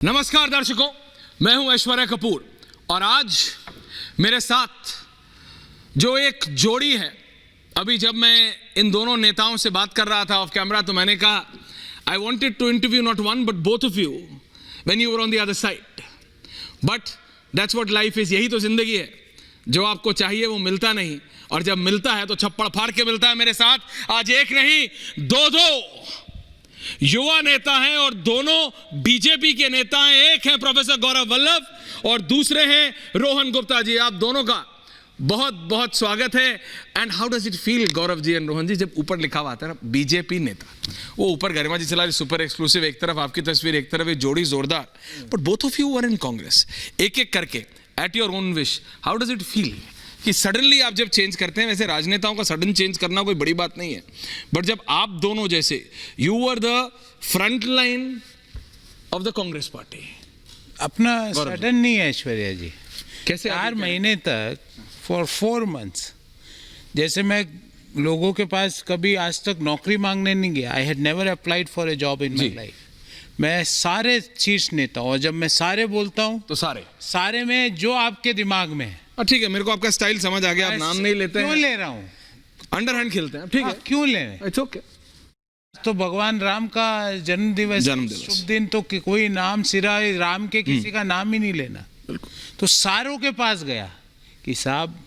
नमस्कार दर्शकों, मैं हूं ऐश्वर्या कपूर और आज मेरे साथ जो एक जोड़ी है। अभी जब मैं इन दोनों नेताओं से बात कर रहा था ऑफ कैमरा तो मैंने कहा I wanted to interview not one but both of you when you were on the other side, but that's what life is. यही तो जिंदगी है, जो आपको चाहिए वो मिलता नहीं और जब मिलता है तो छप्पड़ फाड़ के मिलता है। मेरे साथ आज एक नहीं दो युवा नेता हैं और दोनों बीजेपी के नेता हैं। एक हैं प्रोफेसर गौरव वल्लभ और दूसरे हैं रोहन गुप्ता जी। आप दोनों का बहुत बहुत स्वागत है। And how does it feel Gaurav ji and Rohan ji, जब ऊपर लिखा हुआ आता है ना बीजेपी नेता, वो ऊपर गरिमा जी चला रही सुपर एक्सक्लूसिव, एक तरफ आपकी तस्वीर, एक तरफ ये जोड़ी जोरदार, but both of you were in Congress, एक एक करके at your own wish. How does it feel कि सडनली आप जब चेंज करते हैं? वैसे राजनेताओं का सडन चेंज करना कोई बड़ी बात नहीं है, बट जब आप दोनों जैसे you were the front line of the Congress party. अपना सडन नहीं है ऐश्वर्या जी, कैसे 4 महीने तक फॉर 4 मंथ्स, जैसे मैं लोगों के पास कभी आज तक नौकरी मांगने नहीं गया। I had never applied for a job in my life. मैं सारे शीर्ष नेता हूँ और जब मैं सारे बोलता हूँ तो सारे में जो आपके दिमाग में है। ठीक है, मेरे को आपका स्टाइल समझ आ गया, आप नाम नहीं लेते हैं। क्यों ले रहा हूँ? अंडरहैंड खेलते हैं, ठीक है, क्यों ले रहे हैं? It's okay. तो भगवान राम का जन्म दिवस शुभ दिन, तो कोई नाम सिवाय राम के किसी का नाम ही नहीं लेना। तो सारों के पास गया कि साहब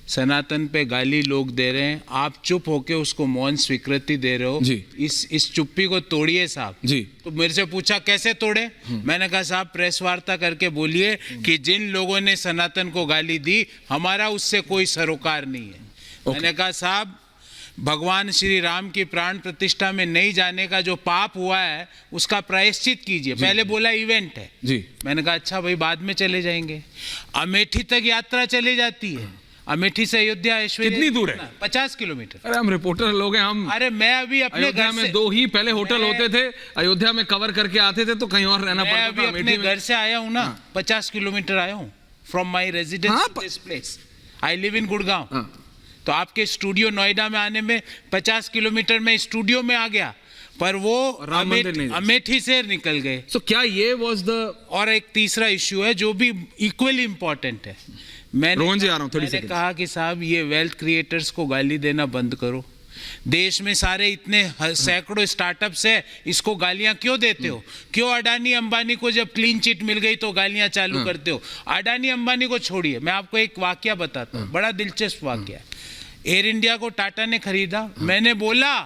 सनातन पे गाली लोग दे रहे हैं, आप चुप होके उसको मौन स्वीकृति दे रहे हो जी। इस चुप्पी को तोड़िए साहब जी। तो मेरे से पूछा कैसे तोड़े? मैंने कहा साहब प्रेस वार्ता करके बोलिए कि जिन लोगों ने सनातन को गाली दी हमारा उससे कोई सरोकार नहीं है। मैंने कहा साहब भगवान श्री राम की प्राण प्रतिष्ठा में नहीं जाने का जो पाप हुआ है उसका प्रायश्चित कीजिए। पहले बोला इवेंट है जी। मैंने कहा अच्छा भाई बाद में चले जाएंगे। अमेठी तक यात्रा चली जाती है, अमेठी से अयोध्या ऐश्वर्या कितनी दूर है? 50 किलोमीटर। अरे हम रिपोर्टर लोग हैं, हम अरे मैं अभी अपने घर में से 2 ही पहले होटल होते थे, अयोध्या में कवर करके आते थे तो कहीं और रहना पड़ता था। अभी अपने घर से आया हूँ ना, 50 किलोमीटर आया हूँ from my residence to this place. I live in Gurgaon. तो आपके स्टूडियो नोएडा में आने में 50 किलोमीटर में स्टूडियो में आ गया, पर वो अमेठी से निकल गए। तो क्या ये वाज द? और एक तीसरा इश्यू है जो भी इक्वली इम्पोर्टेंट है। मैंने कहा कि साहब ये वेल्थ क्रिएटर्स को गाली देना बंद करो। देश में सारे इतने सैकड़ों स्टार्टअप्स है, इसको गालियां क्यों देते हो? क्यों अडानी अंबानी को जब क्लीन चिट मिल गई तो गालियां चालू करते हो? अडानी अंबानी को छोड़िए, मैं आपको एक वाकया बताता हूँ, बड़ा दिलचस्प वाकया। एयर इंडिया को टाटा ने खरीदा, मैंने बोला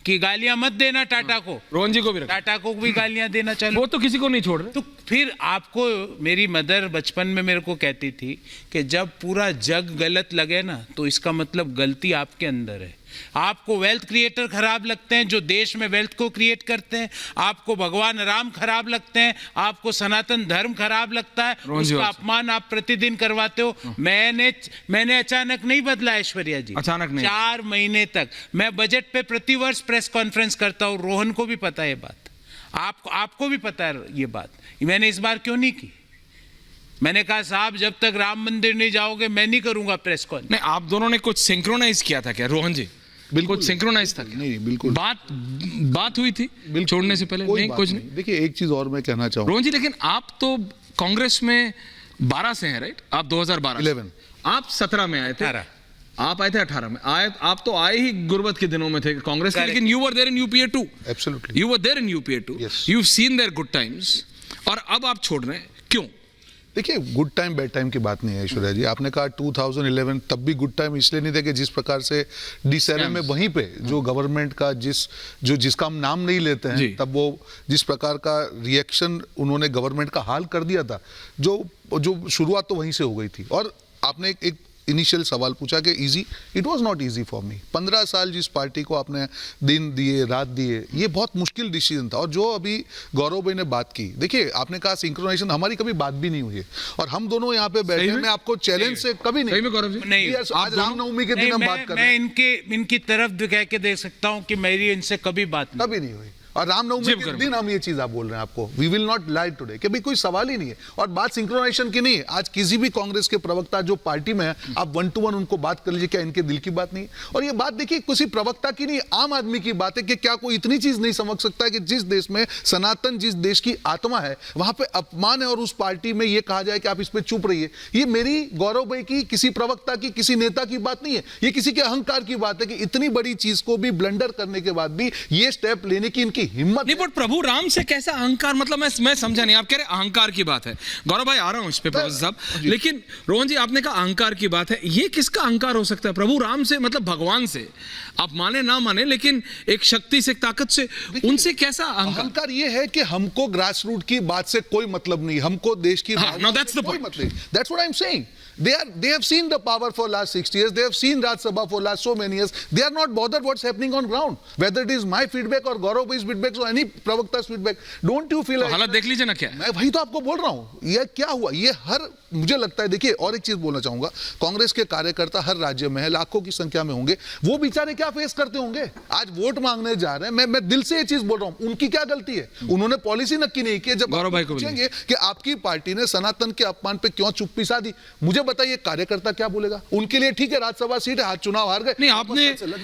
कि गालियां मत देना टाटा को, रोहन जी को भी टाटा को भी गालियां देना चालू। वो तो किसी को नहीं छोड़ रहे। तो फिर आपको मेरी मदर बचपन में मेरे को कहती थी कि जब पूरा जग गलत लगे ना तो इसका मतलब गलती आपके अंदर है। आपको वेल्थ क्रिएटर खराब लगते हैं जो देश में वेल्थ को क्रिएट करते हैं, आपको भगवान राम खराब लगते हैं, आपको सनातन धर्म खराब लगता है, उसका अपमान आप प्रतिदिन करवाते हो। मैंने अचानक नहीं बदला ऐश्वर्या जी, अचानक नहीं। 4 महीने तक मैं बजट पे प्रतिवर्ष प्रेस कॉन्फ्रेंस करता हूँ। रोहन को भी पता है ये बात, आपको भी पता है ये बात। मैंने इस बार क्यों नहीं की? मैंने कहा साहब जब तक राम मंदिर नहीं जाओगे मैं नहीं करूंगा प्रेस कॉन्फ्रेंस। नहीं, आप दोनों ने कुछ सिंक्रोनाइज किया था क्या रोहन जी? बिल्कुल सिंक्रोनाइज था। नहीं बिल्कुल बात हुई थी छोड़ने से पहले? नहीं, कुछ नहीं। देखिए एक चीज और मैं कहना चाहूँ रोहन जी, लेकिन आप तो कांग्रेस में 12 से हैं राइट? आप 2012 11, आप 17 में आए थे, आप आए थे 18 में आए। आप तो आए ही गुर्बत के दिनों में थे कांग्रेस के, लेकिन you were there in UPA 2। Absolutely you were there in UPA 2, you have seen their good times, और अब आप छोड़ रहे हैं, क्यों? देखिए गुड टाइम बैड टाइम की बात नहीं है ऐश्वर्या जी। आपने कहा 2011 तब भी गुड टाइम इसलिए नहीं थे कि जिस प्रकार से D7 में वहीं पे जो गवर्नमेंट का जिसका हम नाम नहीं लेते हैं, तब वो जिस प्रकार का रिएक्शन उन्होंने गवर्नमेंट का हाल कर दिया था, जो शुरुआत तो वहीं से हो गई थी। और आपने एक इनिशियल सवाल पूछा कि easy, it was not easy for me. 15 साल जिस पार्टी को आपने दिन दिए रात दिए, ये बहुत मुश्किल डिसीजन था। और जो अभी गौरव भाई ने बात की, देखिए आपने कहा सिंक्रोनाइजेशन, हमारी कभी बात भी नहीं हुई है और हम दोनों यहाँ पे बैठे, मैं आपको चैलेंज से कभी नहीं, गौरव जी नहीं, आज रामनवमी के दिन हम बात कर रहे हैं। मैं इनकी तरफ कह के देख सकता हूँ कि मेरी इनसे कभी बात कभी नहीं हुई। और रामनवमी के दिन हम ये चीज आप बोल रहे हैं आपको, we will not lie today, कि भाई कोई सवाल ही नहीं है। और बात सिंक्रोनाइजेशन की नहीं है। आज किसी भी कांग्रेस के प्रवक्ता जो पार्टी में है, आप 1 to 1 उनको बात कर लीजिए, क्या इनके दिल की बात नहीं है? और ये बात देखिए किसी प्रवक्ता की नहीं, आम आदमी की बात है कि क्या कोई इतनी चीज नहीं समझ सकता है कि जिस देश में सनातन, जिस देश की आत्मा है, वहां पे अपमान है और उस पार्टी में ये कहा जाए कि आप इस पे चुप रहिए। ये मेरी गौरव भाई की, किसी प्रवक्ता की, किसी नेता की बात नहीं है, ये किसी के अहंकार की बात है कि इतनी बड़ी चीज को भी ब्लंडर करने के बाद भी ये स्टेप लेने की इनकी हिम्मत नहीं। बट प्रभु राम से कैसा अहंकार, मतलब मैं समझा नहीं। आप कह रहे अहंकार की बात है, गौरव भाई आ रहा हूं इस पे प्रोफेसर साहब, लेकिन रोहन जी आपने कहा अहंकार की बात है, ये किसका अहंकार हो सकता है? प्रभु राम से मतलब भगवान से, आप माने ना माने, लेकिन एक शक्ति से, एक ताकत से, उनसे कैसा अहंकार? ये है कि हमको ग्रास रूट की बात से कोई मतलब नहीं, हमको देश की कोई मतलब। That's what I'm saying. They have seen the power for last 60 years. They have seen Raj Sabha for last so many years. They are not bothered what's happening on ground. Whether it is my feedback or Gaurav bhai's feedback or any pravakta's feedback. Don't you feel? हालत देख लीजिए ना क्या। मैं वही तो आपको बोल रहा हूँ। ये क्या हुआ? ये हर, मुझे लगता है, देखिए और एक चीज बोलना चाहूंगा, कांग्रेस के कार्यकर्ता हर राज्य में है, लाखों की संख्या में होंगे, वो बेचारे क्या फेस करते होंगे? आज वोट मांगने जा रहे हैं, मैं दिल से ये चीज बोल रहा हूँ, उनकी क्या गलती है? उन्होंने पॉलिसी नक्की नहीं की। जब गौरव भाई को पूछेंगे कि आपकी पार्टी ने सनातन के अपमान पे क्यों चुप्पी साधी, मुझे बताइए कार्यकर्ता क्या बोलेगा? उनके लिए ठीक है, राज्यसभा सीट है, आज चुनाव हार गए। नहीं,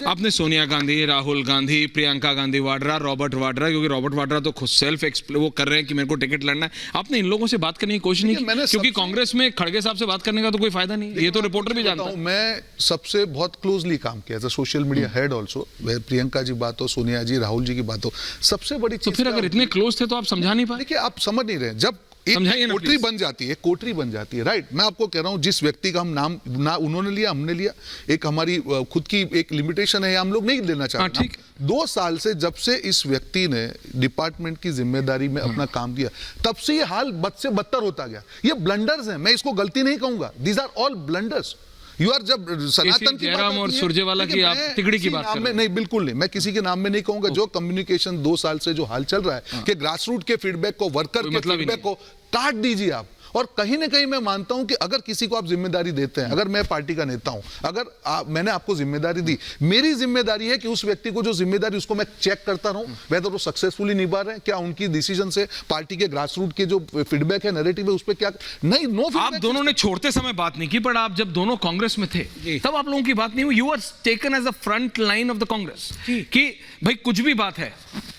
आपने सोनिया गांधी, राहुल गांधी, प्रियंका गांधी वाड्रा, रॉबर्ट वाड्रा, क्योंकि रॉबर्ट वाड्रा तो खुद सेल्फ वो कर रहे हैं कि मेरे को टिकट लड़ना है, आपने इन लोगों से बात करने की कोशिश नहीं की? क्योंकि कांग्रेस में खड़गे साहब से बात करने का तो कोई फायदा नहीं, ये तो रिपोर्टर भी जानता है। मैं सबसे बहुत क्लोजली काम किया था, social media head also, Priyanka ji बात हो, सोनिया जी, राहुल जी की बात हो, सबसे बड़ी चीज। तो फिर अगर इतने क्लोज थे तो आप समझा नहीं पाए? देखिए आप समझ नहीं रहे, जब कोटरी बन जाती है, कोटरी बन जाती है, राइट? मैं आपको कह रहा हूं, जिस व्यक्ति का हम नाम ना उन्होंने लिया, हमने लिया, एक हमारी खुद की एक लिमिटेशन है, हम लोग नहीं लेना चाहते। 2 साल से जब से इस व्यक्ति ने डिपार्टमेंट की जिम्मेदारी में अपना काम किया, तब से ये हाल बद से बदतर होता गया। ये ब्लंडर्स हैं, मैं इसको गलती नहीं कहूंगा, these are all blunders. You are, जब सनातन की बात और सुरजेवाला की, आप तिगड़ी की बात कर रहे हैं। नहीं, बिल्कुल नहीं, मैं किसी के नाम में नहीं कहूंगा। जो कम्युनिकेशन 2 साल से जो हाल चल रहा है कि ग्रास रूट के फीडबैक को, वर्कर के फीडबैक को काट दीजिए आप। और कहीं ना कहीं मैं मानता हूं कि अगर किसी को आप जिम्मेदारी देते हैं, अगर मैं पार्टी का नेता हूं, अगर मैंने आपको जिम्मेदारी दी, मेरी जिम्मेदारी है कि उस व्यक्ति को जो जिम्मेदारी, उसको मैं चेक करता रहूं वेदर वो सक्सेसफुली निभा रहे हैं, क्या उनकी डिसीजन से पार्टी के ग्रास रूट के जो फीडबैक है, नैरेटिव है, उस पर क्या नहीं। नो, आप दोनों ने छोड़ते समय बात नहीं की, पर आप जब दोनों कांग्रेस में थे तब आप लोगों की बात नहीं हुई। You are taken as a front line of the Congress कि भाई कुछ भी बात है,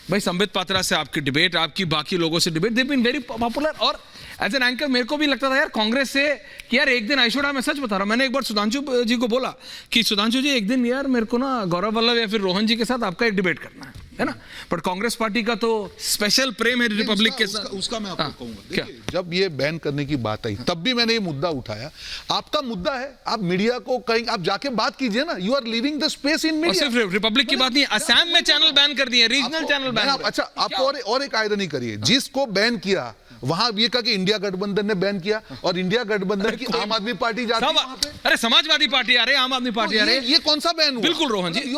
भाई संबित पात्रा से आपकी डिबेट, आपकी बाकी लोगों से debate, they been very popular. और एज एन एंकर मेरे को भी लगता था यार कांग्रेस से कि यार एक दिन आइशोड़ा, मैं सच बता रहा हूं, मैंने एक बार सुधांशु जी को बोला कि सुधांशु जी एक दिन यार मेरे को ना गौरव वल्लभ या फिर रोहन जी के साथ आपका एक डिबेट करना है ना? पर कांग्रेस पार्टी का तो स्पेशल प्रेम है रिपब्लिक के साथ। उसका मैं आपको कहूंगा, क्या जब ये बैन करने की बात आई तब भी मैंने ये मुद्दा उठाया। आपका मुद्दा है, आप मीडिया को कहीं आप जाके बात कीजिए ना, you are leaving the space in media. सिर्फ रिपब्लिक की बात नहीं, असम में चैनल बैन कर दिए, रीजनल चैनल बैन। अच्छा, आपको और एक आयरनी करिए, जिसको बैन किया वहां ये कहा कि इंडिया गठबंधन ने बैन किया, और इंडिया गठबंधन की आम आदमी पार्टी जाती है वहां पे। अरे समाजवादी पार्टी आ रही है, आम आदमी पार्टी आ रही है, ये कौन सा बैन हुआ? बिल्कुल रोहन जी, यू आर